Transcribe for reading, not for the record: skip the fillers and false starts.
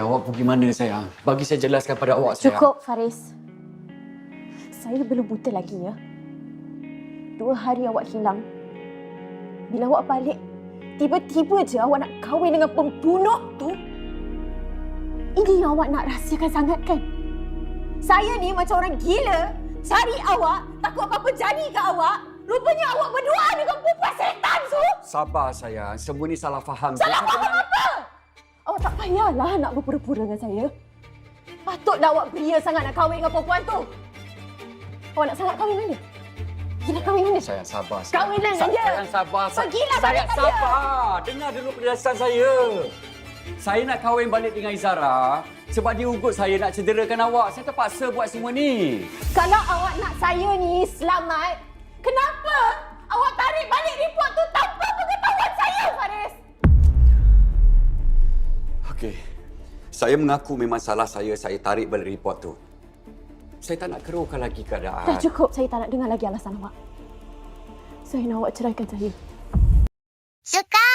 Awak pergi mana sayang? Bagi saya jelaskan pada awak sayang. Cukup, Faris. Saya belum buta lagi ya. 2 hari awak hilang. Bila awak balik, tiba-tiba je awak nak kahwin dengan pembunuh tu. Ini yang awak nak rahsiakan sangat kan? Saya ni macam orang gila cari awak, takut apa-apa jadi ke awak. Rupanya awak berdua dengan perempuan setan tu. Sabar sayang, semua ni salah faham. Salah faham apa? Awak tak payahlah nak berpura-pura dengan saya. Patutlah awak beria sangat nak kahwin dengan perempuan tu. Awak nak sangat kahwin dengan dia? Gila kahwin dengan dia? Sayang sabar. Kahwin dengan dia. Sayang sabar. Pergilah Sayang balik dengan dia. sabar. Dengar dulu penjelasan saya. Saya nak kahwin balik dengan Izara sebab dia ugut saya nak cederakan awak. Saya terpaksa buat semua ni. Kalau awak nak saya ni selamat, kenapa awak tarik balik report tu tanpa pengetahuan saya, Faris? Okey. Saya mengaku memang salah saya tarik balik report tu. Saya tak nak keruhkan lagi keadaan. Dah cukup, saya tak nak dengar lagi alasan awak. Saya nak awak ceraikan saya. Suka!